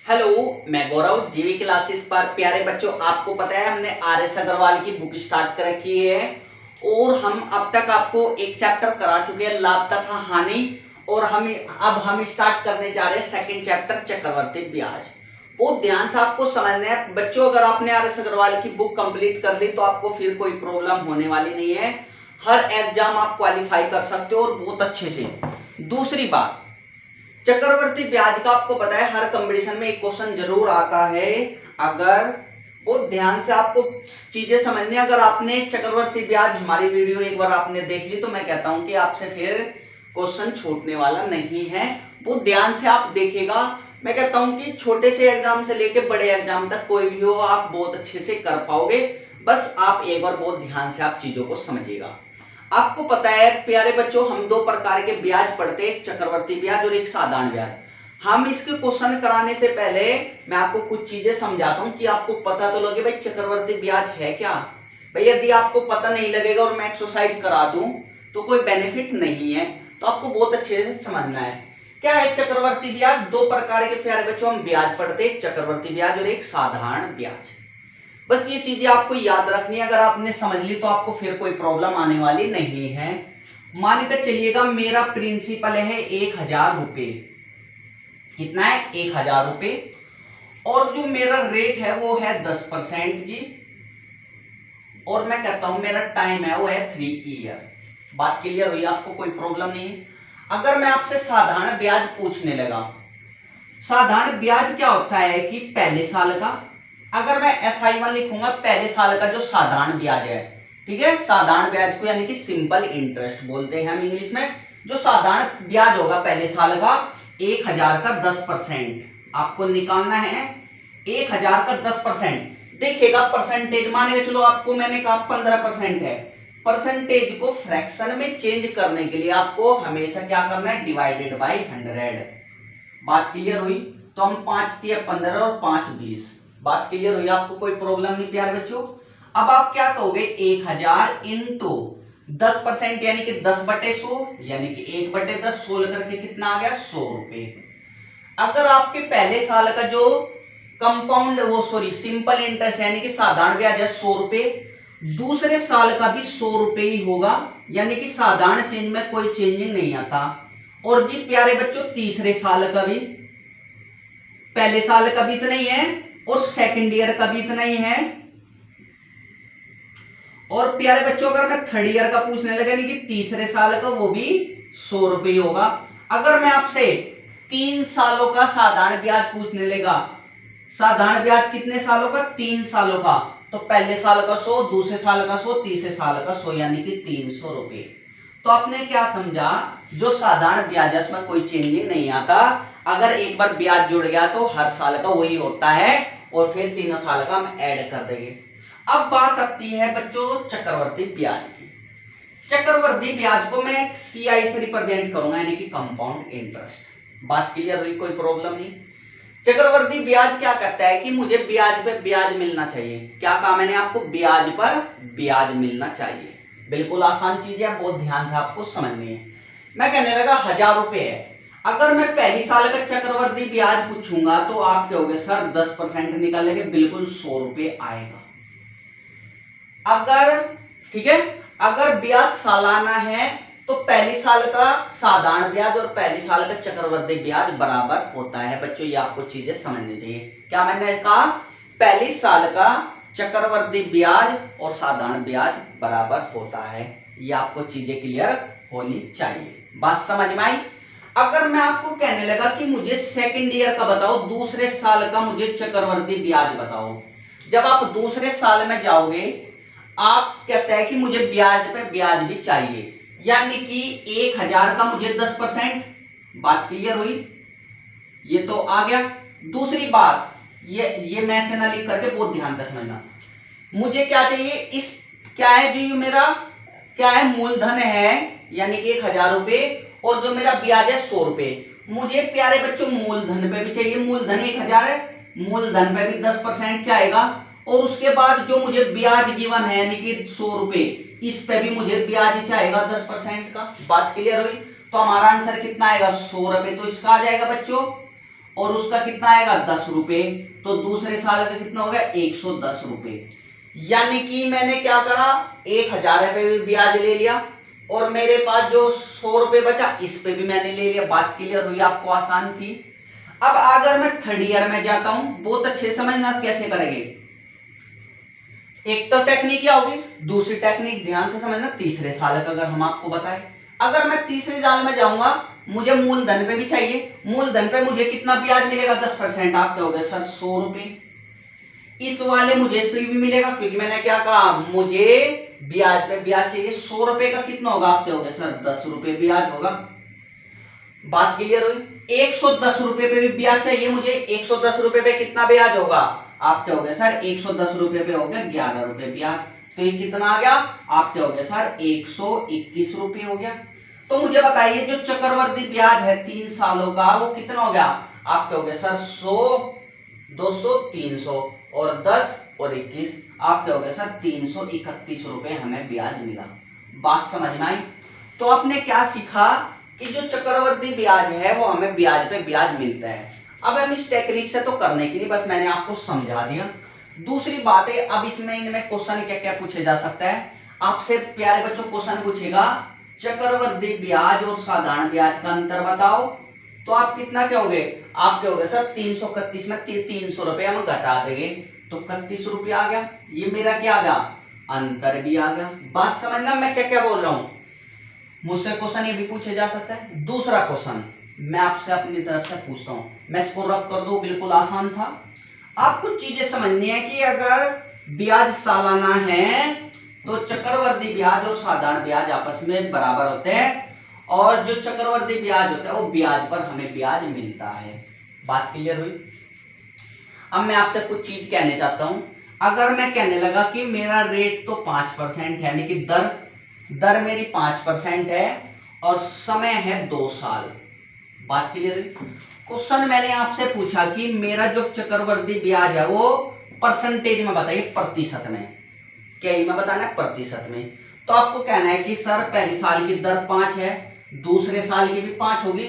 Hello, मैं गौरव जीवी classes पर। प्यारे बच्चों, आपको पता है हमने आर.एस. अग्रवाल की बुक स्टार्ट कर रखी है और हम अब तक आपको एक चैप्टर करा चुके हैं, लाभ तथा हानि। और अब हम स्टार्ट करने जा रहे हैं सेकंड चैप्टर, चक्रवर्ती ब्याज। बहुत ध्यान से आपको समझना है बच्चों। अगर आपने आर.एस. अग्रवाल की बुक कंप्लीट कर ली तो आपको फिर कोई प्रॉब्लम होने वाली नहीं है। हर एग्जाम आप क्वालिफाई कर सकते हो और बहुत अच्छे से। दूसरी बात, चक्रवर्ती ब्याज का आपको पता है हर कंपटीशन में एक क्वेश्चन जरूर आता है। अगर बहुत ध्यान से आपको चीजें समझनी है, अगर आपने चक्रवर्ती ब्याज हमारी वीडियो एक बार आपने देख ली तो मैं कहता हूं कि आपसे फिर क्वेश्चन छूटने वाला नहीं है। बहुत ध्यान से आप देखिएगा। मैं कहता हूं कि छोटे से एग्जाम से लेकर बड़े एग्जाम तक कोई भी हो आप बहुत अच्छे से कर पाओगे। बस आप एक बार बहुत ध्यान से आप चीजों को समझिएगा। आपको पता है प्यारे बच्चों, हम दो प्रकार के ब्याज पढ़ते हैं, एक चक्रवर्ती ब्याज और एक साधारण ब्याज। हम इसके क्वेश्चन कराने से पहले मैं आपको कुछ चीजें समझाता हूं कि आपको पता तो लगे भाई चक्रवर्ती ब्याज है क्या। भाई यदि आपको पता नहीं लगेगा और मैं एक्सरसाइज करा दूं तो कोई बेनिफिट नहीं है। तो आपको बहुत अच्छे से समझना है क्या है चक्रवर्ती ब्याज। दो प्रकार के प्यारे बच्चों हम ब्याज पढ़ते हैं, एक चक्रवर्ती ब्याज और एक साधारण ब्याज। बस ये चीजें आपको याद रखनी है। अगर आपने समझ ली तो आपको फिर कोई प्रॉब्लम आने वाली नहीं है। मान कर चलिएगा मेरा प्रिंसिपल है 1000 रुपए। कितना है? 1000 रुपए। और जो मेरा रेट है वो है 10% जी। और मैं कहता हूं मेरा टाइम है वो है 3 ईयर। बात क्लियर हुई? आपको कोई प्रॉब्लम नहीं है। अगर मैं आपसे साधारण ब्याज पूछने लगा, साधारण ब्याज क्या होता है कि पहले साल का, अगर मैं SI1 लिखूंगा पहले साल का जो साधारण ब्याज है, ठीक है, साधारण ब्याज को यानी कि सिंपल इंटरेस्ट बोलते हैं हम इंग्लिश में। जो साधारण ब्याज होगा पहले साल का 1000 का 10% आपको निकालना है। 1000 का 10% देखिएगा, परसेंटेज मान के चलो आपको मैंने कहा 15% है। परसेंटेज को फ्रैक्शन में चेंज करने के लिए आपको हमेशा क्या करना है? Divided by 100। बात क्लियर हुई? तो हम 5 तिया 15 और 5 20। बात क्लियर हुई? आपको कोई प्रॉब्लम नहीं प्यारे बच्चों। अब आप क्या कहोगे? 1000 इंटू 10% यानी कि 10/100 यानी कि 1/10 16 करके कितना आ गया? 100 रुपए। अगर आपके पहले साल का जो कंपाउंड सिंपल इंटरेस्ट यानी कि साधारण ब्याज है 100 रुपए, दूसरे साल का भी 100 रुपए ही होगा, यानी कि साधारण चेंज में कोई चेंजिंग नहीं आता। और जी प्यारे बच्चों तीसरे साल का भी, पहले साल का भी इतना ही है और सेकंड ईयर का भी इतना ही है। और प्यारे बच्चों अगर मैं थर्ड ईयर का पूछने लगा यानी कि तीसरे साल का, वो भी 100 रुपए होगा। अगर मैं आपसे 3 सालों का साधारण ब्याज पूछने लगा, साधारण ब्याज कितने सालों का? 3 सालों का, तो पहले साल का 100, दूसरे साल का 100, तीसरे साल का 100 यानी कि 300 रुपए। तो आपने क्या समझा? जो साधारण ब्याज है उसमें कोई चेंजिंग नहीं आता। अगर एक बार ब्याज जुड़ गया तो हर साल का वही होता है और फिर तीनों साल का हम ऐड कर देंगे। अब बात आती है बच्चों चक्रवर्ती ब्याज की। चक्रवर्ती ब्याज को मैं CI से रिप्रेजेंट करूंगा यानी कि कंपाउंड इंटरेस्ट। बात क्लियर हुई? कोई प्रॉब्लम नहीं। चक्रवर्ती ब्याज क्या कहता है कि मुझे ब्याज पे ब्याज मिलना चाहिए। क्या कहा मैंने आपको? ब्याज पर ब्याज मिलना चाहिए। बिल्कुल आसान चीज है, बहुत ध्यान से आपको समझनी है। मैं कहने लगा 1000 रुपए है। अगर मैं पहली साल का चक्रवर्ती ब्याज पूछूंगा तो आप कहोगे सर 10% निकालेंगे, बिल्कुल 100 रुपए आएगा। अगर ठीक है, अगर ब्याज सालाना है तो पहली साल का साधारण ब्याज और पहली साल का चक्रवर्ती ब्याज बराबर होता है। बच्चों ये आपको चीजें समझनी चाहिए। क्या मैंने कहा? पहली साल का चक्रवर्ती ब्याज और साधारण ब्याज बराबर होता है। ये आपको चीजें क्लियर होनी चाहिए। बात समझ में आई? अगर मैं आपको कहने लगा कि मुझे सेकंड ईयर का बताओ, दूसरे साल का मुझे चक्रवर्ती ब्याज बताओ, जब आप दूसरे साल में जाओगे आप कहते हैं कि मुझे ब्याज पे ब्याज भी चाहिए, यानी कि 1000 का मुझे 10%। बात क्लियर हुई? ये तो आ गया। दूसरी बात, ये मैं से ना लिख करके बहुत ध्यान से समझना। मुझे क्या चाहिए? इस क्या है जो मेरा क्या है? मूलधन है यानी कि 1000 रुपए और जो मेरा ब्याज है 100 रुपए। मुझे प्यारे बच्चों मूलधन पे भी चाहिए। मूलधन 1000 है, मूलधन पे भी 10% चाहेगा और उसके बाद जो मुझे ब्याज गिवन है यानी कि 100 रुपए, इस पे भी मुझे ब्याज चाहेगा 10% का। बात क्लियर हुई? तो हमारा आंसर कितना आएगा? 100 रुपए। तो इसका आ जाएगा बच्चों। और उसका कितना आएगा 10 रुपए, तो दूसरे साल का कितना हो गया 110 रुपए। यानी कि मैंने क्या करा 1000 रुपये भी ब्याज ले लिया और मेरे पास जो 100 रुपये बचा इस पे भी मैंने ले लिया। बात क्लियर हुई आपको, आसान थी। अब अगर मैं थर्ड ईयर में जाता हूं, बहुत अच्छे समझना कैसे करेंगे। एक तो टेक्निक क्या होगी, दूसरी टेक्निक ध्यान से समझना तीसरे साल का अगर हम आपको बताएं। अगर मैं तीसरे साल में जाऊंगा, मुझे मूलधन पे भी चाहिए, मूलधन पे मुझे कितना ब्याज मिलेगा 10%। आप कहोगे सर 100 रुपए। इस वाले मुझे इस पे भी मिलेगा, क्योंकि मैंने क्या कहा मुझे ब्याज पे ब्याज चाहिए। 100 रुपए का कितना होगा, आप कहोगे सर 10 रुपए ब्याज होगा। बात क्लियर हुई। 110 रुपए पे भी ब्याज चाहिए मुझे, 110 रुपए पे कितना ब्याज होगा, आप कहोगे सर 110 रुपए पे हो गया 11 रुपए ब्याज। तो ये कितना आ गया, आप कहोगे सर 121 रुपए हो गया। तो मुझे बताइए जो चक्रवर्ती ब्याज है 3 सालों का वो कितना हो गया, आप कहोगे सर 100, 200, 300 और 10 और 21, आप कहोगे सर 331 रुपए हमें ब्याज मिला। बात समझ में आई। तो आपने क्या सीखा कि जो चक्रवर्ती ब्याज है वो हमें ब्याज पे ब्याज मिलता है। अब हम इस टेक्निक से तो करने की नहीं, बस मैंने आपको समझा दिया। दूसरी बात है, अब इसमें इनमें क्वेश्चन क्या क्या पूछे जा सकता है आपसे प्यारे बच्चों। क्वेश्चन पूछेगा चक्रवर्ती ब्याज और साधारण ब्याज का अंतर बताओ, तो आप कितना कहोगे, आप कहोगे सर 331 में 300 रुपए हम घटा देंगे तो 31 रुपये आ गया। ये मेरा क्या आ गया, अंतर भी आ गया। बात समझना मैं क्या क्या बोल रहा हूं। मुझसे क्वेश्चन ये भी पूछे जा सकता है। दूसरा क्वेश्चन मैं आपसे अपनी तरफ से पूछता हूं, मैं इसको रब कर दूं, बिल्कुल आसान था। आपको चीजें समझनी है कि अगर ब्याज सालाना है तो चक्रवर्ती ब्याज और साधारण ब्याज आपस में बराबर होते हैं, और जो चक्रवर्ती ब्याज होता है वो ब्याज पर हमें ब्याज मिलता है। बात क्लियर हुई। अब मैं आपसे कुछ चीज कहने चाहता हूं। अगर मैं कहने लगा कि मेरा रेट तो 5% है, यानी कि दर मेरी 5% है और समय है 2 साल। बात क्लियर हुई। क्वेश्चन मैंने आपसे पूछा कि मेरा जो चक्रवर्ती ब्याज है वो परसेंटेज में बताइए, प्रतिशत में। क्या में बताना है, प्रतिशत में। तो आपको कहना है कि सर पहले साल की दर 5 है, दूसरे साल की भी 5 होगी।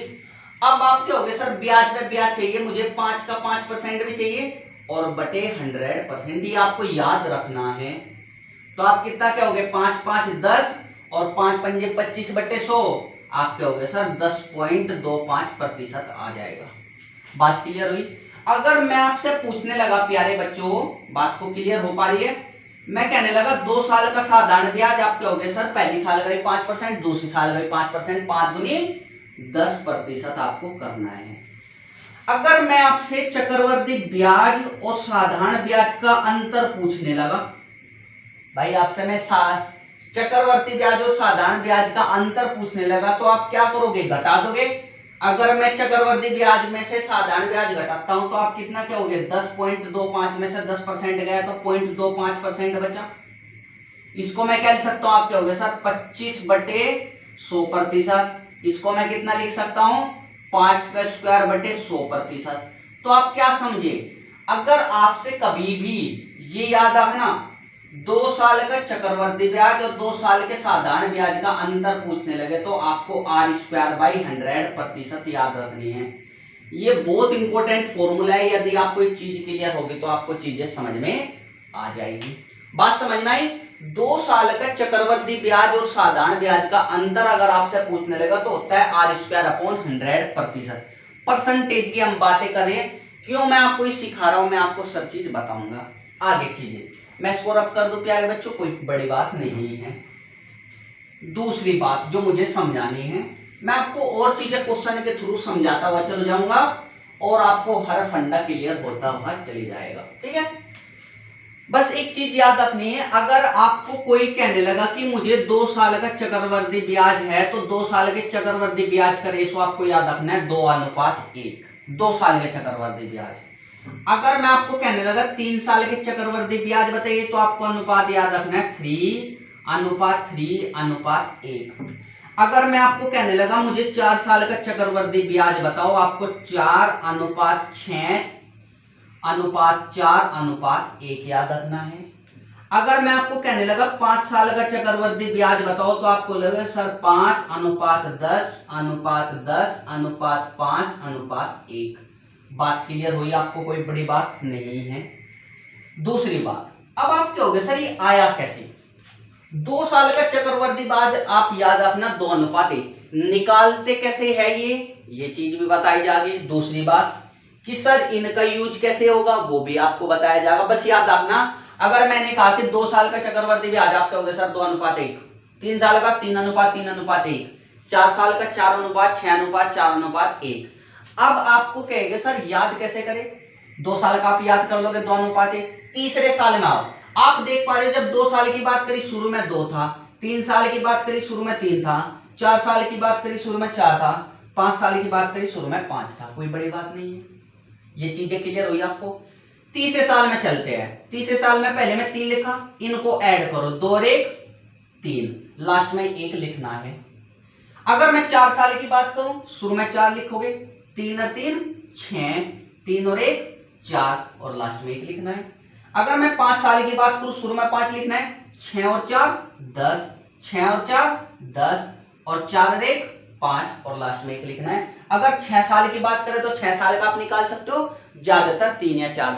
अब आप क्या होगे सर ब्याज पे ब्याज चाहिए मुझे, 5 का 5% भी चाहिए और बटे 100%, ये आपको याद रखना है। तो आप कितना क्या होगे, 5 5 10 और 5 पंजे 25 बटे 100, आप क्या होगे सर 10.25% आ जाएगा। बात क्लियर हुई। अगर मैं आपसे पूछने लगा प्यारे बच्चों, बात को क्लियर हो पा रही है, मैं कहने लगा 2 साल का साधारण ब्याज, आप क्या होगे सर पहली साल का भी 5%, दूसरी साल का भी 5%, 5 दूनी 10% आपको करना है। अगर मैं आपसे चक्रवर्ती ब्याज और साधारण ब्याज का अंतर पूछने लगा, भाई आपसे मैं चक्रवर्ती ब्याज और साधारण ब्याज का अंतर पूछने लगा, तो आप क्या करोगे, घटा दोगे। अगर मैं चक्रवर्ती ब्याज में से साधारण ब्याज घटाता हूं तो आप कितना क्या होगे, 10.25 में से 10% गया तो 0.25% बचा। इसको मैं क्या लिख सकता हूं, आप क्या होगे सर 25/100%। इसको मैं कितना लिख सकता हूं, 5 का स्क्वायर बटे 100%। तो आप क्या समझे, अगर आपसे कभी भी ये याद रखना 2 साल का चक्रवर्ती ब्याज और 2 साल के साधारण ब्याज का अंतर पूछने लगे तो आपको r²/100% याद रखनी है। ये बहुत इंपॉर्टेंट फॉर्मूला है। यदि आपको एक चीज क्लियर होगी तो आपको चीजें समझ में आ जाएगी। बात समझ में आई। 2 साल का चक्रवर्ती ब्याज और साधारण ब्याज का अंतर अगर आपसे पूछने लगा तो होता है r²/100%। परसेंटेज की हम बातें करें, क्यों मैं आपको ये सिखा रहा हूं, मैं आपको सब चीज बताऊंगा आगे चीजें। मैं इसको रब कर दूं प्यारे बच्चों, कोई बड़ी बात नहीं है। दूसरी बात जो मुझे समझानी है, मैं आपको और चीजें क्वेश्चन के थ्रू समझाता हुआ चल जाऊंगा और आपको हर फंडा क्लियर होता हुआ चली जाएगा। ठीक है, बस एक चीज याद रखनी है। अगर आपको कोई कहने लगा कि मुझे 2 साल का चक्रवर्ती ब्याज है तो 2 साल के चक्रवर्ती ब्याज का रेशो आपको याद रखना है 2:1। 2 साल के चक्रवर्ती ब्याज। अगर मैं आपको कहने लगा 3 साल के चक्रवर्ती ब्याज बताइए तो आपको अनुपात याद रखना है 3:1। अगर मैं आपको कहने लगा मुझे 4 साल का चक्रवर्ती ब्याज बताओ, आपको 4:6:4:1 याद रखना है। अगर मैं आपको कहने लगा 5 साल का चक्रवर्ती ब्याज बताओ तो आपको लगेगा सर 5:10:10:5:1। बात क्लियर हुई आपको, कोई बड़ी बात नहीं है। दूसरी बात, अब आप कहोगे सर ये आया कैसे? 2 साल का चक्रवर्ती ब्याज आप याद रखना 2:1, निकालते कैसे है ये चीज भी बताई जाएगी। दूसरी बात कि सर इनका यूज कैसे होगा वो भी आपको बताया जाएगा। बस याद रखना, अगर मैंने कहा कि 2 साल का चक्रवर्ती ब्याज आप कहोगे सर 2:1, 3 साल का 3:3:1, 4 साल का 4:6:4:1। अब आपको कहेंगे सर याद कैसे करें? 2 साल का आप याद कर लोगे 2:1। तीसरे साल में आओ, आप देख पा रहे हो जब 2 साल की बात करी शुरू में 2 था, 3 साल की बात करी शुरू में 3 था, 4 साल की बात करी शुरू में 4 था, 5 साल की बात करी शुरू में 5 था। कोई बड़ी बात नहीं है, ये चीजें क्लियर हुई आपको। तीसरे साल में चलते हैं। तीसरे साल में पहले में 3 लिखा, इनको ऐड करो, 2 और 1 3, लास्ट में 1 लिखना है। अगर मैं 4 साल की बात करूं, शुरू में 4 लिखोगे, 3 और 3 6, 3 और 1 4 और लास्ट में 1 लिखना है। अगर मैं 5 साल की बात करूं, शुरू में 5 लिखना है, 6 और 4 10, 6 और 4 10 और 4 और 1 5 और लास्ट में 1 लिखना है। अगर 6 साल की बात करें तो 6 साल का आप निकाल सकते हो, ज्यादातर 3 या 4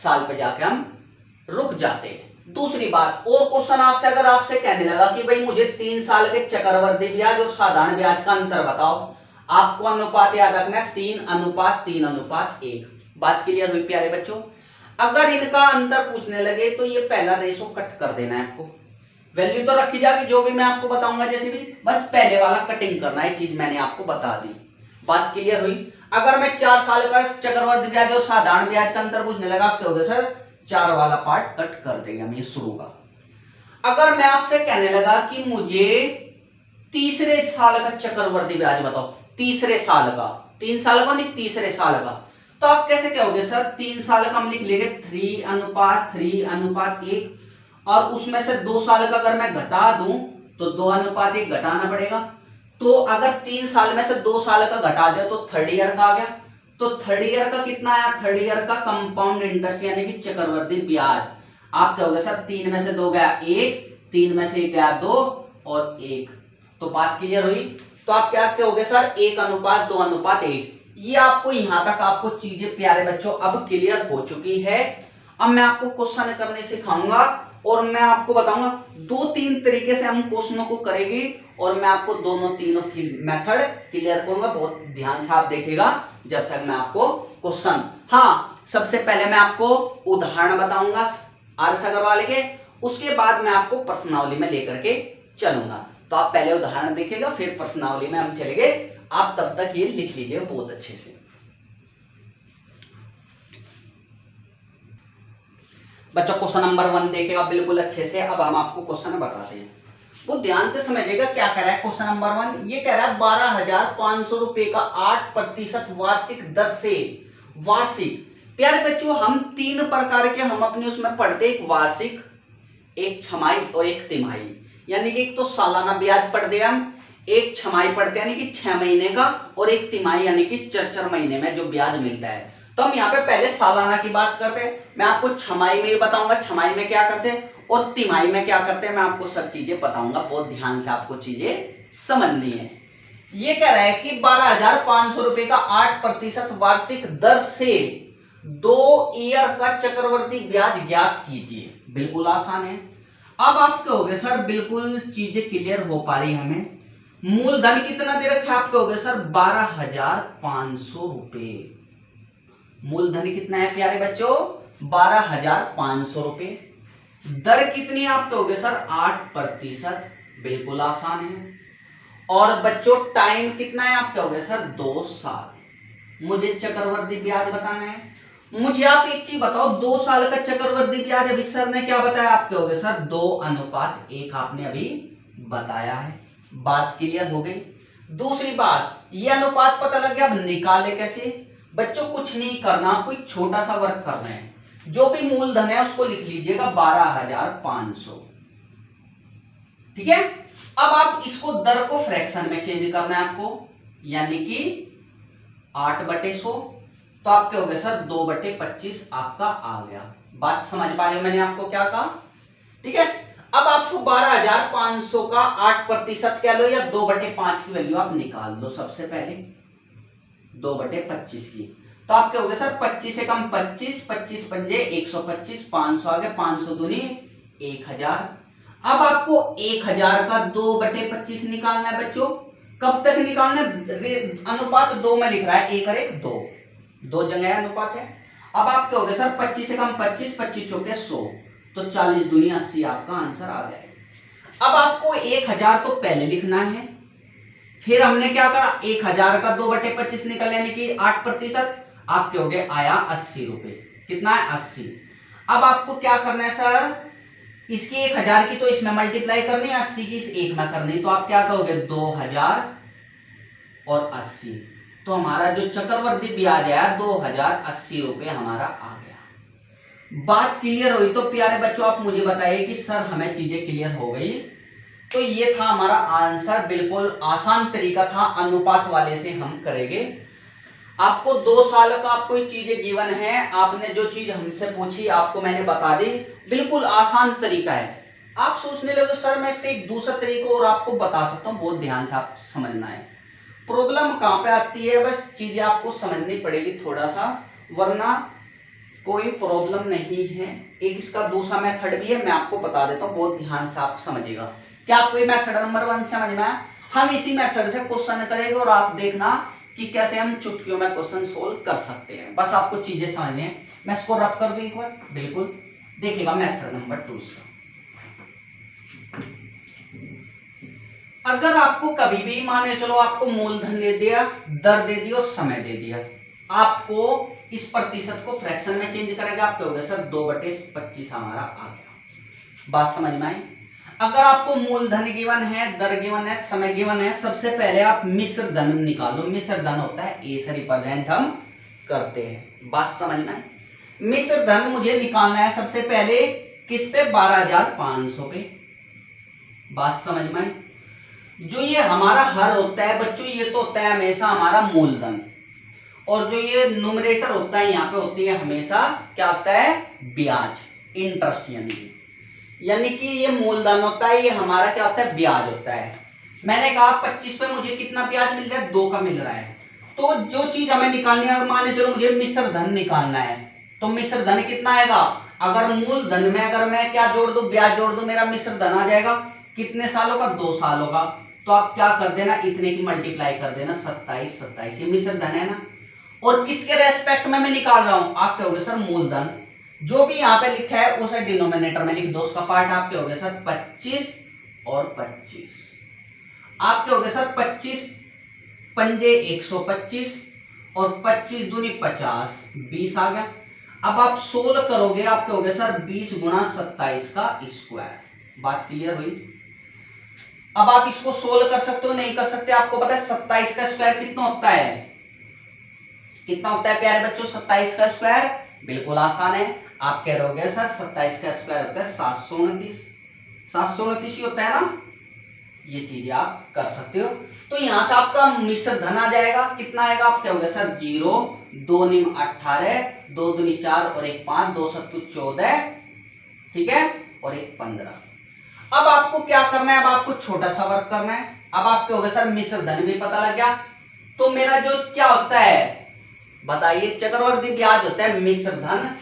साल पे जाके हम रुक जाते हैं। दूसरी बात, और क्वेश्चन आपसे अगर आपसे कहने लगा कि भाई मुझे 3 साल के चक्रवर्ती ब्याज और साधारण ब्याज का अंतर बताओ, आपको अनुपात याद रखना है 3:3:1। बात क्लियर हुई प्यारे बच्चों? अगर इनका अंतर पूछने लगे तो ये पहला रेशो कट कर देना है आपको, वैल्यू तो रखी जाएगी जो भी मैं आपको बताऊंगा, जैसे भी बस पहले वाला कटिंग करना है, चीज मैंने आपको बता दी। बात क्लियर हुई? अगर मैं 4 साल का चक्रवर्ती ब्याज और साधारण ब्याज का अंतर पूछने लगा आप कहोगे सर 4 वाला पार्ट कट कर देंगे हम, ये शुरू का। अगर मैं आपसे कहने लगा कि मुझे तीसरे साल का चक्रवर्ती ब्याज बताओ, तीसरे साल का, 3 साल का नहीं, तीसरे साल का, तो आप कैसे कहोगे सर? 3 साल का हम लिख लेंगे 3:3:1, और उसमें से 2 साल का अगर मैं घटा दूं तो 2:1 घटाना पड़ेगा। तो अगर 3 साल में से 2 साल का घटा दे तो थर्ड ईयर का आ गया। तो थर्ड ईयर का कितना आया? थर्ड ईयर का कंपाउंड इंटरेस्ट यानी कि चक्रवर्ती ब्याज आप कहोगे सर 3 में से 2 गया 1, 3 में से 1 गया 2 और 1। तो बात क्लियर हुई? तो आप क्या कहोगे सर 1:2:1। ये आपको यहां तक आपको चीजें प्यारे बच्चों अब क्लियर हो चुकी है। अब मैं आपको क्वेश्चन करने सिखाऊंगा और मैं आपको बताऊंगा 2-3 तरीके से हम क्वेश्चनों को करेंगे और मैं आपको दोनों तीनों की मेथड क्लियर करूंगा। बहुत ध्यान से आप देखिएगा जब तक मैं आपको क्वेश्चन। हाँ, सबसे पहले मैं आपको उदाहरण बताऊंगा आर.एस. अग्रवाल के, उसके बाद मैं आपको प्रश्नावली में लेकर के चलूंगा। तो आप पहले उदाहरण देखिएगा फिर प्रश्नावली में हम चलेंगे। आप तब तक ये लिख लीजिए बहुत अच्छे से। बच्चों क्वेश्चन नंबर 1 देखिएगा बिल्कुल अच्छे से। अब हम आपको क्वेश्चन बताते हैं, वो ध्यान से समझिएगा क्या कह रहा है। क्वेश्चन नंबर 1 ये कह रहा है 12,500 रुपए का 8% वार्षिक दर से, वार्षिक प्यारे बच्चों हम 3 प्रकार के हम अपने उसमें पढ़ते, एक वार्षिक, एक छमाही और एक तिमाही। यानी कि एक तो सालाना ब्याज पढ़ते हम, एक छमाही पढ़ते हैं यानी कि 6 महीने का, और एक तिमाही यानी कि 4 महीने में जो ब्याज मिलता है। तो हम यहाँ पे पहले सालाना की बात करते हैं। मैं आपको छमाही में भी बताऊंगा छमाही में क्या करते हैं और तिमाही में क्या करते हैं, मैं आपको सब चीजें बताऊंगा। बहुत ध्यान से आपको चीजें समझनी है। ये कह रहा है कि 12,500 रुपए का 8% वार्षिक दर से 2 ईयर का चक्रवर्ती ब्याज ज्ञात कीजिए। बिल्कुल आसान है। अब आप कहोगे सर बिल्कुल चीजें क्लियर हो पा रही हमें, मूलधन कितना दे रखा है? आप कहोगे सर 12,500 रुपए। मूलधन कितना है प्यारे बच्चों? 12,500 रुपए। दर कितनी आप कहोगे सर? 8%। बिल्कुल आसान है। और बच्चों टाइम कितना है आप कहोगे सर? 2 साल। मुझे चक्रवर्ती ब्याज बताना है। मुझे आप एक चीज बताओ, 2 साल का चक्रवर्ती ब्याज अभी सर ने क्या बताया? आप कहोगे सर 2:1 आपने अभी बताया है। बात क्लियर हो गई? दूसरी बात, ये अनुपात पता लग गया, अब निकाले कैसे? बच्चों कुछ नहीं करना, कोई छोटा सा वर्क करना है। जो भी मूलधन है उसको लिख लीजिएगा 12,500। ठीक है। अब आप इसको दर को फ्रैक्शन में चेंज करना है आपको, यानी कि 8/100। तो आप कहोगे सर 2/25 आपका आ गया। बात समझ पा रहे हो मैंने आपको क्या कहा? ठीक है। अब आपको 12,500 का 8% कह लो या 2/5 की वैल्यू आप निकाल लो। सबसे पहले 2/25 की, तो आप क्या हो गया सर 25 से कम 25, 25 पंजे 125, 500 आ गया, 500 दूनी 1000। अब आपको 1000 का 2/25 निकालना है बच्चों। कब तक निकालना है? अनुपात 2 में लिख रहा है, 1 और 1 2, 2 जगह अनुपात है। अब आप क्या हो गया सर 25 से कम 25, 25 चौके 100, तो 40 दूनी 80 आपका आंसर आ गया। अब आपको 1000 तो पहले लिखना है, फिर हमने क्या करा 1000 का 2/25 निकल यानी कि 8%, आपके हो गए आया 80 रुपए। कितना है 80। अब आपको क्या करना है सर, इसकी 1000 की तो इसमें मल्टीप्लाई करनी है, 80 की इस एक में करनी, तो आप क्या कहोगे 2000 और 80, तो हमारा जो चक्रवर्ती ब्याज आया 2080 रुपए हमारा आ गया। बात क्लियर हुई तो प्यारे बच्चों आप मुझे बताइए कि सर हमें चीजें क्लियर हो गई। तो ये था हमारा आंसर, बिल्कुल आसान तरीका था, अनुपात वाले से हम करेंगे। आपको 2 साल का आपको चीजें गिवन है, आपने जो चीज हमसे पूछी आपको मैंने बता दी, बिल्कुल आसान तरीका है। आप सोचने लगे सर मैं इसका एक दूसरा तरीका और आपको बता सकता हूँ, बहुत ध्यान से आप समझना है। प्रॉब्लम कहाँ पे आती है, बस चीजें आपको समझनी पड़ेगी थोड़ा सा, वरना कोई प्रॉब्लम नहीं है। एक इसका दूसरा मेथड भी है, मैं आपको बता देता हूँ, बहुत ध्यान से आप समझिएगा। क्या आपको ये मेथड नंबर 1 समझ में आया? हम इसी मेथड से क्वेश्चन करेंगे और आप देखना कि कैसे हम चुटकियों में क्वेश्चन सोल्व कर सकते हैं। बस आपको चीजें समझनी है। मैं इसको रब कर दूं एक बार, बिल्कुल देखिएगा मेथड नंबर 2 से। अगर आपको कभी भी माने चलो आपको मूलधन दे दिया, दर दे दी और समय दे दिया, आपको इस प्रतिशत को फ्रैक्शन में चेंज करेगा, आप कहोगे सर 2/25 हमारा आ गया। बात समझ में आई? अगर आपको मूलधन गिवन है, दर गिवन है, समय गिवन है, सबसे पहले आप मिश्र धन निकालो। मिश्र धन होता है ए से रिप्रेजेंट हम करते हैं। बात समझ में आई? मिश्र धन मुझे निकालना है सबसे पहले किस पे, 12500 पे। बात समझ में आई? जो ये हमारा हर होता है बच्चों, ये तो होता है हमेशा हमारा मूलधन, और जो ये न्यूमरेटर होता है यहाँ पे होती है हमेशा क्या होता है, ब्याज, इंटरेस्ट। यानी कि ये मूलधन होता है, ये हमारा क्या होता है, ब्याज होता है। मैंने कहा 25 पे मुझे कितना ब्याज मिल रहा है, 2 का मिल रहा है। तो जो चीज हमें निकालनी है, माने चलो मुझे मिश्र धन निकालना है, तो मिश्र धन कितना आएगा, अगर मूलधन में अगर मैं क्या जोड़ दूं, ब्याज जोड़ दूं, मेरा मिश्र धन आ जाएगा कितने सालों का, 2 सालों का। तो आप क्या कर देना, इतने की मल्टीप्लाई कर देना, 27 27, ये मिश्र धन है ना। और किसके रेस्पेक्ट में मैं निकाल रहा हूं, आप कहोगे सर मूलधन, जो भी यहाँ पे लिखा है उसे डिनोमिनेटर में लिख दो, उसका पार्ट आप क्या हो गया सर 25 और 25। आप क्या हो गया सर 25 पंजे 125 और 25 दूनी 50, 20 आ गया। अब आप 16 करोगे, आप क्या हो गया सर 20 गुणा 27 का स्क्वायर। बात क्लियर हुई? अब आप इसको 16 कर सकते हो, नहीं कर सकते? आपको पता है 27 का स्क्वायर कितना होता है, कितना होता है प्यारे बच्चों 27 का स्क्वायर? बिल्कुल आसान है, आप कह रहे हो सर 27 का स्क्वायर होता है 729, 729 ही होता है ना। ये चीजें आप कर सकते हो। तो यहां से आपका मिश्र धन आ जाएगा, कितना आएगा, आप क्या हो गया सर 0, 2 निम 18, 2 दूनी 4 और 1 5, 2 सत्तू 14, ठीक है, और 1 15। अब आपको क्या करना है, अब आपको छोटा सा वर्क करना है। अब आप क्या हो गया सर मिश्र धन भी पता लग गया, तो मेरा जो क्या होता है बताइए, चक्रवर्ती ब्याज होता है मिश्र धन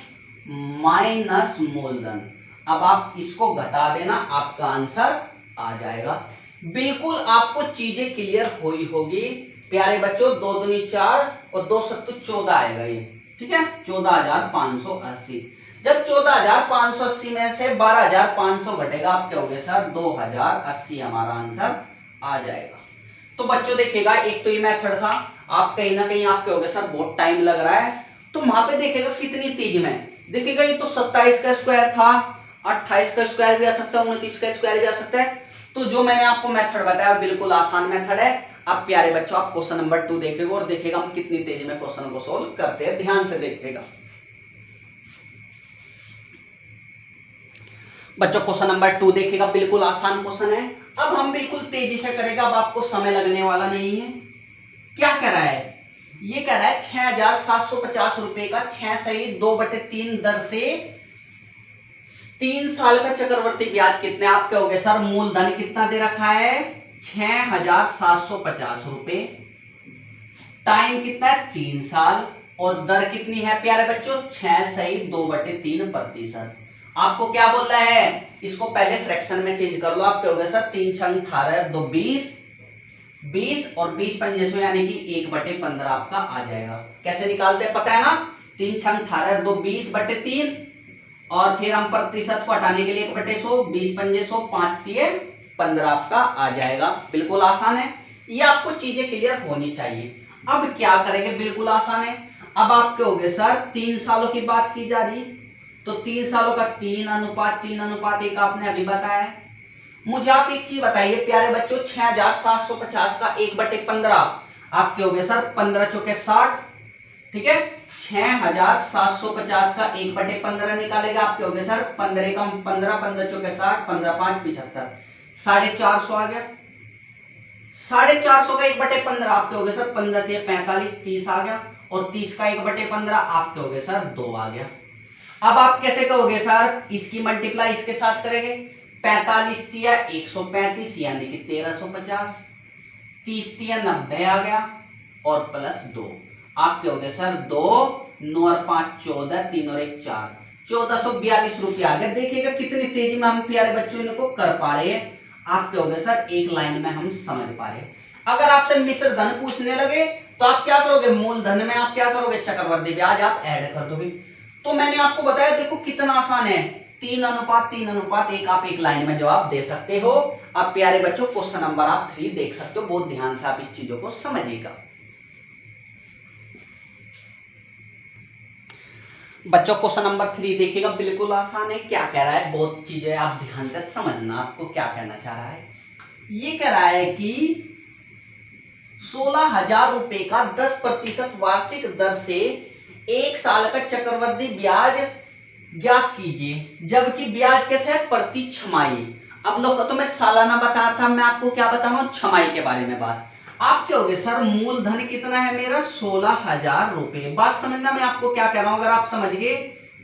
माइनस मूलधन। अब आप इसको घटा देना, आपका आंसर आ जाएगा। बिल्कुल आपको चीजें क्लियर हुई होगी प्यारे बच्चों। 2 दूनी 4 और 2 सत्तू 14 आएगा ये, ठीक है, 14,580। जब 14,580 में से 12,500 घटेगा, आप क्या हो गया सर 2,080 हमारा आंसर आ जाएगा। तो बच्चों देखिएगा, एक तो ये मेथड था, आप कहीं ना कहीं आप क्या हो गया सर बहुत टाइम लग रहा है, तो वहां पे देखिएगा कितनी तेज में देखिएगा। ये तो 27 का स्क्वायर था, 28 का स्क्वायर भी आ सकता है, 29 का स्क्वायर भी आ सकता है। तो जो मैंने आपको मेथड बताया बिल्कुल आसान मेथड है। अब प्यारे बच्चों आप क्वेश्चन नंबर 2 देखिएगा और देखिएगा हम कितनी तेजी में क्वेश्चन को सोल्व करते हैं, ध्यान से देखिएगा बच्चों। क्वेश्चन नंबर 2 देखिएगा, बिल्कुल आसान क्वेश्चन है। अब हम बिल्कुल तेजी से करेगा, अब आपको समय लगने वाला नहीं है। क्या कह रहा है, ये कह रहा है 6,750 रुपए का 6 सही 2/3 दर से 3 साल का चक्रवर्ती ब्याज कितने, आप क्या हो गए सर मूलधन कितना दे रखा है 6,750 रुपए, टाइम कितना है 3 साल, और दर कितनी है प्यारे बच्चों 6/2/3%। आपको क्या बोल रहा है, इसको पहले फ्रैक्शन में चेंज कर लो। आप क्या हो गया सर 3 छंग 18 2 20 और 20 पंजे सौ यानी कि 1/15 आपका आ जाएगा। कैसे निकालते हैं पता है ना, 3 छंग 18 2 20/3 और फिर हम प्रतिशत को हटाने के लिए 1/100 20 पंजे 100 5 दिए 15 आपका आ जाएगा। बिल्कुल आसान है, ये आपको चीजें क्लियर होनी चाहिए। अब क्या करेंगे, बिल्कुल आसान है। अब आप क्या हो गए सर 3 सालों की बात की जा रही, तो 3 सालों का 3:1 आपने अभी बताया। मुझे आप एक चीज बताइए प्यारे बच्चों, 6750 का 1/15 आप क्या हो गए सर 15 चौके 60, ठीक है। 6750 का 1/15 निकालेगा, आप क्या हो गए सर 15 कम 15 15 चौके 60 15 5 75 450 आ गया। 450 का 1/15 आप क्या हो गए सर 15 × 45 30 आ गया और 30 का 1/15 आप क्या हो गए सर 2 आ गया। अब आप कैसे कहोगे सर, इसकी मल्टीप्लाई इसके साथ करेंगे, 45 तिया 135 यानी कि 1350, 30 तिया 90 आ गया और प्लस 2 आप क्या हो गए सर 2 9 और 5 14 3 और 1 4 1442 रुपये आ गया। देखिएगा कितनी तेजी में हम प्यारे बच्चों इनको कर पा रहे हैं। आप क्या हो गए सर एक लाइन में हम समझ पा रहे हैं। अगर आपसे मिश्र धन पूछने लगे तो आप क्या करोगे, मूलधन में आप क्या करोगे चक्रवर्ती ब्याज आप ऐड कर दोगे। तो मैंने आपको बताया देखो कितना आसान है, 3:1 आप एक लाइन में जवाब दे सकते हो। अब प्यारे बच्चों क्वेश्चन नंबर आप 3 देख सकते हो, बहुत ध्यान से आप इस चीजों को समझिएगा। बच्चों क्वेश्चन नंबर 3 देखिएगा, बिल्कुल आसान है। क्या कह रहा है, बहुत चीजें आप ध्यान से समझना, आपको क्या कहना चाह रहा है। ये कह रहा है कि 16,000 रुपए का 10% वार्षिक दर से 1 साल का चक्रवृद्धि ब्याज ज्ञात कीजिए, जबकि ब्याज कैसे है प्रति छमाही। अब लोग तो मैं सालाना बताया था, मैं आपको क्या बताऊंगा छमाही के बारे में बात। आप क्या हो गए सर मूलधन कितना है मेरा 16,000 रुपए। बात समझना मैं आपको क्या कह रहा हूं, अगर आप समझ गए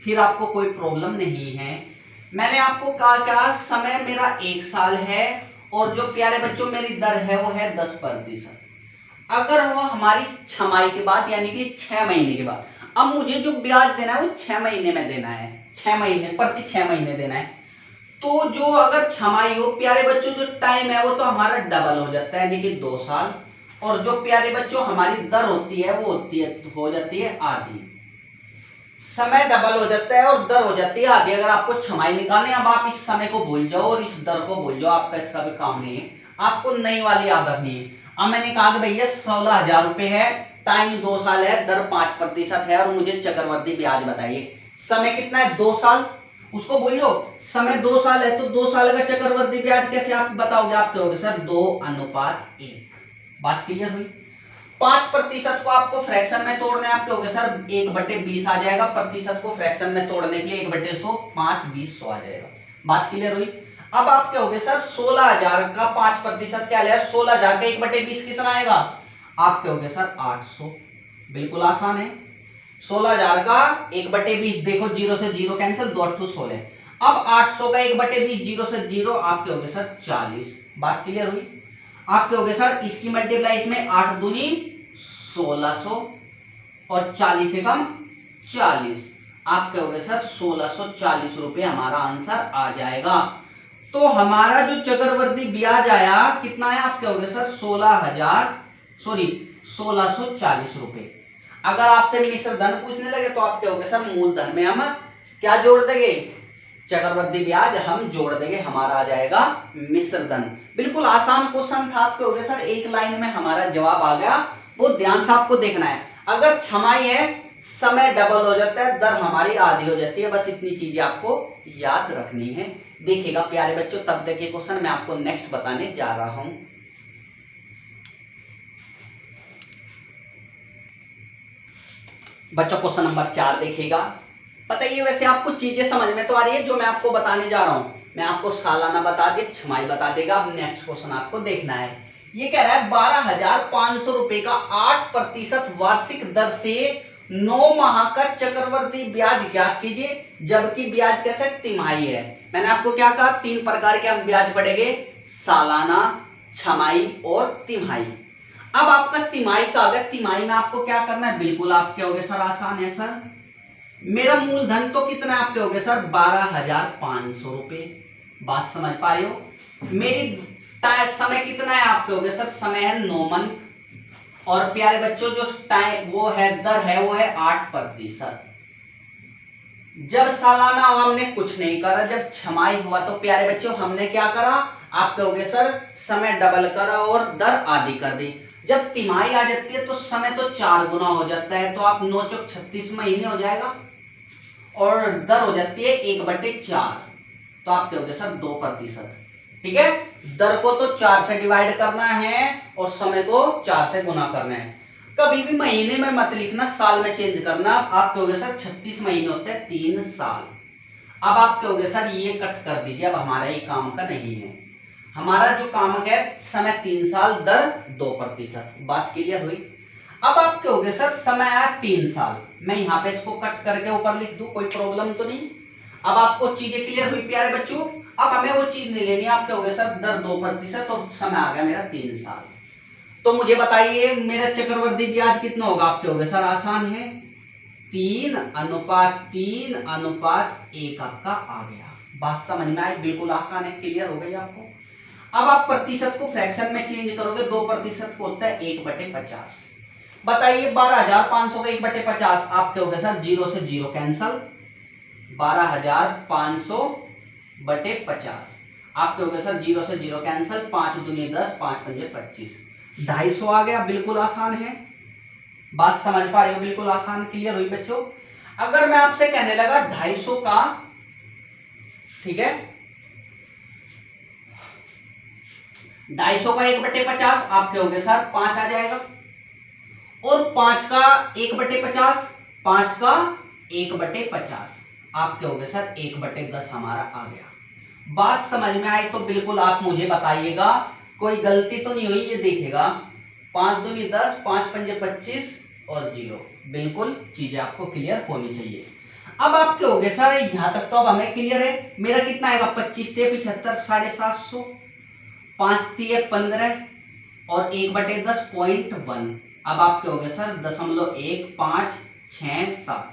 फिर आपको कोई प्रॉब्लम नहीं है। मैंने आपको कहा क्या समय मेरा 1 साल है और जो प्यारे बच्चों मेरी दर है वो है 10%। अगर वो हमारी छमाही के बाद यानी कि 6 महीने के बाद, अब मुझे जो ब्याज देना है वो 6 महीने में देना है, 6 महीने प्रति 6 महीने देना है। तो जो अगर छमाही हो प्यारे बच्चों जो टाइम है वो तो हमारा डबल हो जाता है यानी कि 2 साल, और जो प्यारे बच्चों हमारी दर होती है वो हो जाती है आधी। समय डबल हो जाता है और दर हो जाती है आधी। अगर आपको छमाही निकालनी, अब आप इस समय को भूल जाओ और इस दर को भूल जाओ, आपका इसका भी काम नहीं है, आपको नई वाली याद रखनी है। अब मैंने कहा कि भैया 16,000 रुपए है, टाइम 2 साल है, दर 5% है और मुझे चक्रवर्ती ब्याज बताइए। समय कितना है 2 साल, उसको बोलो समय 2 साल है तो 2 साल का चक्रवर्ती ब्याज कैसे आप बताओगे, आप कहोगे सर 2:1। बात क्लियर हुई। 5% को आपको फ्रैक्शन में तोड़ना है, आप कहोगे सर 1/20 आ जाएगा। प्रतिशत को फ्रैक्शन में तोड़ने के लिए 1/100 5 20 100 आ जाएगा। बात क्लियर हुई। अब आप क्या होगे सर 16,000 का 5% क्या लिया, 16,000 का 1/20 कितना आएगा, आप क्या होगे सर 800। बिल्कुल आसान है। 16,000 का 1/20 देखो 0 से 0 कैंसिल, 2 8 16। अब 800 का 1/20 0 से 0 आप क्या होगे सर 40। बात क्लियर हुई। आप क्या होगे सर इसकी मल्टीप्लाई इसमें 8 दूनी 1600 और 40 से कम 40, आप क्या होगे सर 1640 रुपए हमारा आंसर आ जाएगा। तो हमारा जो चक्रवर्ती ब्याज आया कितना है, आप क्या होगे सर 1640 रुपए। अगर आपसे मिश्र धन पूछने लगे तो आप क्या होगे सर मूलधन में हम क्या जोड़ देंगे, चक्रवर्ती ब्याज हम जोड़ देंगे, हमारा आ जाएगा मिश्र धन। बिल्कुल आसान क्वेश्चन था, आप क्या होगे सर एक लाइन में हमारा जवाब आ गया। बहुत ध्यान से आपको देखना है। अगर छमाही है समय डबल हो जाता है, दर हमारी आधी हो जाती है, बस इतनी चीजें आपको याद रखनी है। देखिएगा प्यारे बच्चों, तब तक ये क्वेश्चन मैं आपको नेक्स्ट बताने जा रहा हूं। बच्चों क्वेश्चन नंबर 4 देखिएगा। बताइए वैसे आपको चीजें समझ में तो आ रही है जो मैं आपको बताने जा रहा हूं। मैं आपको सालाना बता दिया, छमाही बता देगा। अब नेक्स्ट क्वेश्चन आपको देखना है। ये कह रहा है 12,500 रुपए का 8% वार्षिक दर से 9 माह का चक्रवर्ती ब्याज ज्ञात कीजिए, जबकि ब्याज कैसे तिमाही है। मैंने आपको क्या कहा 3 प्रकार के हम ब्याज बढ़ेंगे, सालाना, छमाही और तिमाही। अब आपका तिमाही का अगर तिमाही में आपको क्या करना है, बिल्कुल आप क्या होगे सर, आसान है सर। मेरा मूलधन तो कितना है, आप क्या होगे सर, 12,500 रुपए। बात समझ पा रहे हो। मेरी समय कितना है, आप क्या होगे सर, समय है 9 मंथ। और प्यारे बच्चों जो टाइम वो है, दर है वो है 8%। जब सालाना हमने कुछ नहीं करा, जब छमाही हुआ तो प्यारे बच्चों हमने क्या करा, आप कहोगे सर समय डबल करा और दर आधी कर दी। जब तिमाही आ जाती है तो समय तो 4 गुना हो जाता है, तो आप 9 चौक 36 महीने हो जाएगा और दर हो जाती है 1/4, तो आप कहोगे सर 2%। ठीक है, दर को तो 4 से डिवाइड करना है और समय को 4 से गुना करना है। कभी भी महीने में मत लिखना, साल में चेंज करना। आप कहोगे सर 36 महीने होते हैं 3 साल। अब आप कहोगे सर ये कट कर दीजिए, अब हमारा ये काम का नहीं है। हमारा जो काम है समय 3 साल, दर 2%। बात क्लियर हुई। अब आप कहोगे सर समय आया 3 साल, मैं यहाँ पे इसको कट करके ऊपर लिख दूं, कोई प्रॉब्लम तो नहीं। अब आपको चीजें क्लियर हुई प्यारे बच्चों। अब हमें वो चीज नहीं लेनी, आप कहोगे सर दर 2% और समय आ गया मेरा 3 साल। तो मुझे बताइए मेरा चक्रवृद्धि ब्याज कितना होगा, आप कहोगे सर आसान है, 3:3:1 आपका आ गया। बात समझ में आई, बिल्कुल आसान है, क्लियर हो गई आपको। अब आप प्रतिशत को फ्रैक्शन में चेंज करोगे, 2% को होता है 1/50। बताइए 12,500 का 1/50, आप कहोगे सर 0 से 0 कैंसल, 12,500/50। आप कहोगे सर 0 से 0 कैंसल, 5 दूनी 10, 5 पंजे 25, 250 आ गया। बिल्कुल आसान है, बात समझ पा रहे हो, बिल्कुल आसान, क्लियर हुई बच्चों। अगर मैं आपसे कहने लगा 250 का, ठीक है, 250 का 1/50, आप कहोगे सर 5 आ जाएगा। और 5 का 1/50, 5 का 1/50, आप कहोगे सर 1/10 हमारा आ गया। बात समझ में आई तो बिल्कुल आप मुझे बताइएगा, कोई गलती तो नहीं हुई। ये देखिएगा 5 दूनी 10, 5 पंजे 25 और 0, बिल्कुल चीजें आपको क्लियर होनी चाहिए। अब आप कहोगे सर यहां तक तो अब हमें क्लियर है। मेरा कितना आएगा, 25 × 75, 750, 5 × 15 और 1/10 0.1। अब आप कहोगे सर 0.1567,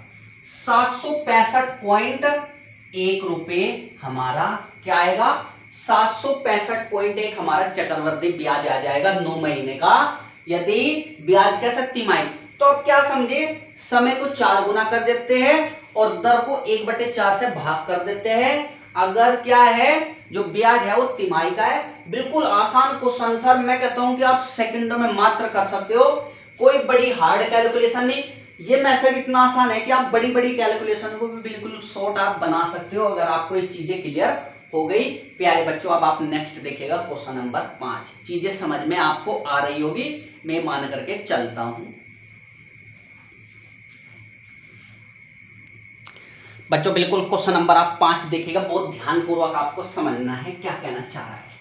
765.1 रुपए हमारा क्या आएगा, 765.1 हमारा चक्रवृद्धि ब्याज आ जाएगा 9 महीने का। यदि ब्याज कैसा, तिमाही। तो अब क्या समझे, समय को 4 गुना कर देते हैं और दर को 1/4 से भाग कर देते हैं। अगर क्या है जो ब्याज है वो तिमाही का है। बिल्कुल आसान क्वेश्चन था, मैं कहता हूं कि आप सेकंडों में मात्र कर सकते हो, कोई बड़ी हार्ड कैलकुलेशन नहीं। ये मेथड इतना आसान है कि आप बड़ी बड़ी कैलकुलेशन को भी बिल्कुल शॉर्ट आप बना सकते हो, अगर आपको ये चीजें क्लियर हो गई। प्यारे बच्चों अब आप नेक्स्ट देखिएगा क्वेश्चन नंबर 5। चीजें समझ में आपको आ रही होगी, मैं मान करके चलता हूं। बच्चों बिल्कुल क्वेश्चन नंबर आप 5 देखिएगा, बहुत ध्यानपूर्वक आपको समझना है क्या कहना चाह रहा है।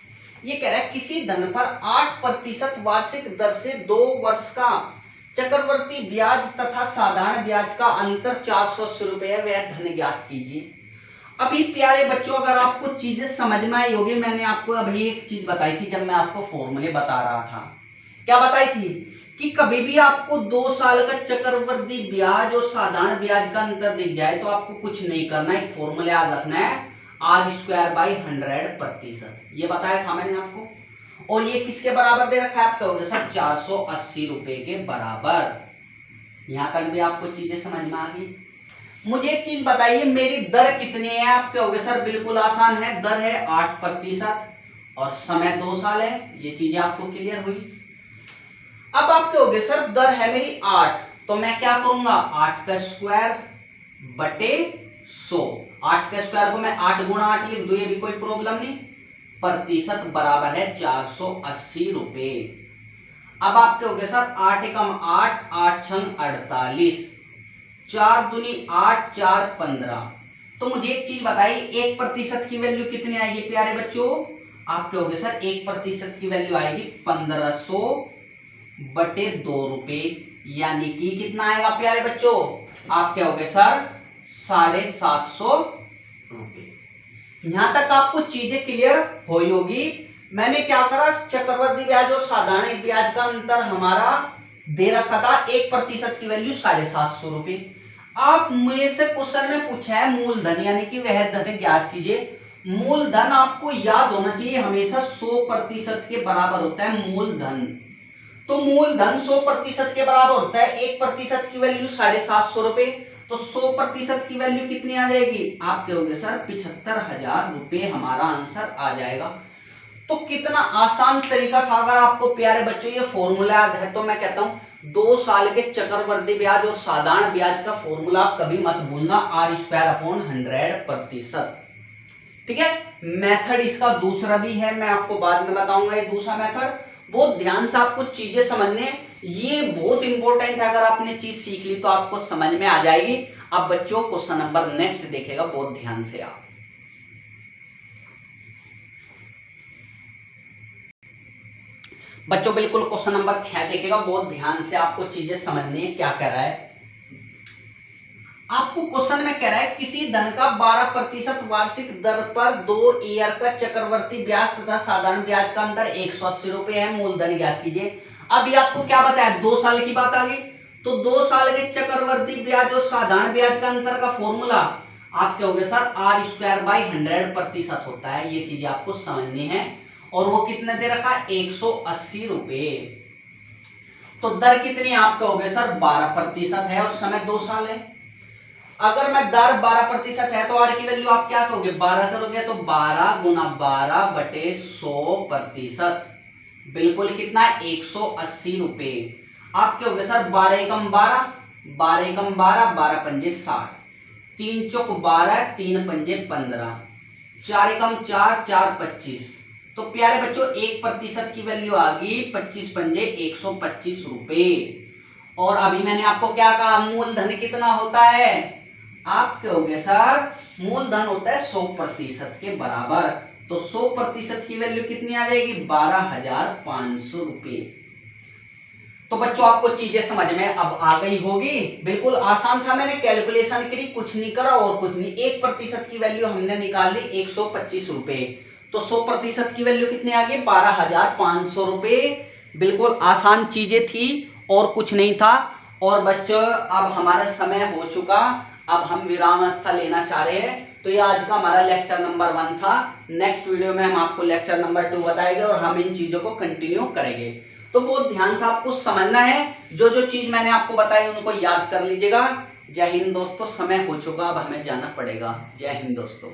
ये कह रहा है किसी धन पर 8% वार्षिक दर से 2 वर्ष का चक्रवर्ती ब्याज तथा साधारण ब्याज का अंतर 480 रुपये, वह धन ज्ञात कीजिए। अभी प्यारे बच्चों अगर आपको चीजें समझ में आई होगी, मैंने आपको अभी एक चीज बताई थी जब मैं आपको फॉर्मूले बता रहा था। क्या बताई थी कि कभी भी आपको 2 साल का चक्रवृद्धि ब्याज और साधारण ब्याज का अंतर दिख जाए तो आपको कुछ नहीं करना, एक फॉर्मूला याद रखना है, r²/100%। ये बताया था मैंने आपको। और ये किसके बराबर दे रखा है, आप कहोगे सर 480 रुपए के बराबर। यहां तक भी आपको चीजें समझ में आ गई। मुझे एक चीज बताइए, मेरी दर कितनी है, आप कहोगे सर बिल्कुल आसान है, दर है 8% और समय 2 साल है। ये चीजें आपको क्लियर हुई। अब आप कहोगे सर दर है मेरी 8, तो मैं क्या करूंगा, 8 का स्क्वायर बटे 100। 8 का स्क्वायर को मैं 8 × 8 लिख दूं, ये भी कोई प्रॉब्लम नहीं। प्रतिशत बराबर है 480 रुपए। अब आप कहोगे सर 8 × 8, 8 × 48, 4 दूनी 8, 4 15। तो मुझे एक चीज बताइए 1% की वैल्यू कितनी आएगी प्यारे बच्चों, आप कहोगे सर 1% की वैल्यू आएगी 1500/2 रुपए, यानी कि कितना आएगा प्यारे बच्चों, आप कहोगे सर 750 रुपए। यहां तक आपको चीजें क्लियर हो होगी। मैंने क्या करा, चक्रवृद्धि ब्याज और साधारण ब्याज का अंतर हमारा दे रखा था 1% की वैल्यू 750 रुपए। आप मेरे से क्वेश्चन में पूछा है मूलधन यानी कि वह धन ज्ञात कीजिए। मूलधन आपको याद होना चाहिए हमेशा 100% के बराबर होता है मूलधन। तो मूलधन 100% के बराबर होता है, 1% की वैल्यू 750 रुपए, तो 100% की वैल्यू कितनी आ जाएगी, आप कहोगे सर 75,000 रुपए हमारा आंसर आ जाएगा। तो कितना आसान तरीका था। अगर आपको प्यारे बच्चों ये फॉर्मूला याद है तो मैं कहता हूं 2 साल के चक्रवृद्धि ब्याज और साधारण ब्याज का फॉर्मूला आप कभी मत भूलना, r²/100%। ठीक है। मेथड इसका दूसरा भी है, मैं आपको बाद में बताऊंगा ये दूसरा मेथड। बहुत ध्यान से आपको चीजें समझने हैं, ये बहुत इंपॉर्टेंट है। अगर आपने चीज सीख ली तो आपको समझ में आ जाएगी। अब बच्चों क्वेश्चन नंबर नेक्स्ट देखेगा बहुत ध्यान से आप। बच्चों बिल्कुल क्वेश्चन नंबर 6 देखेगा बहुत ध्यान से, आपको चीजें समझनी है क्या कह रहा है। आपको क्वेश्चन में कह रहा है किसी धन का 12% वार्षिक दर पर 2 ईयर का चक्रवर्ती ब्याज तथा साधारण ब्याज का अंतर 180 रुपए है, मूलधन ज्ञात कीजिए। अभी आपको क्या बताया, 2 साल की बात आ गई, तो 2 साल के चक्रवर्ती ब्याज और साधारण ब्याज का अंतर का फॉर्मूला आप कहोगे सर r²/100% होता है। ये चीजें आपको समझनी है। और वो कितने दे रखा है, 180 रुपए। तो दर कितनी आप कहोगे सर 12% है और समय 2 साल है। अगर मैं दर 12% है तो आर की वैल्यू आप क्या कहोगे, 12 करोगे तो 12 गुना 12/100%, बिल्कुल कितना, 180 रुपए। आप कहोगे सर 12 एकम 12, 12 एकम 12, 12 पंजे 60, 3 चौक 12, 3 पंजे 15, 4 एकम 4, 4 25। तो प्यारे बच्चों 1% की वैल्यू आ गई 25 पंजे 125 रुपए। और अभी मैंने आपको क्या कहा, मूलधन कितना होता है, आप कहोगे सर मूलधन होता है 100% के बराबर। तो 100% की वैल्यू कितनी आ जाएगी, 12,500 रुपए। तो बच्चों आपको चीजें समझ में अब आ गई होगी। बिल्कुल आसान था, मैंने कैलकुलेशन के लिए कुछ नहीं करा और कुछ नहीं। 1% की वैल्यू हमने निकाल ली 125 रुपए, तो 100% की वैल्यू कितनी आ गई, 12,500 रुपए। बिल्कुल आसान चीजें थी और कुछ नहीं था। और बच्चों अब हमारा समय हो चुका, अब हम विराम अवस्था लेना चाह रहे हैं। तो ये आज का हमारा लेक्चर नंबर 1 था। नेक्स्ट वीडियो में हम आपको लेक्चर नंबर 2 बताएंगे और हम इन चीजों को कंटिन्यू करेंगे। तो बहुत ध्यान से आपको समझना है, जो जो चीज मैंने आपको बताई उनको याद कर लीजिएगा। जय हिंद दोस्तों, समय हो चुका, अब हमें जाना पड़ेगा। जय हिंद दोस्तों।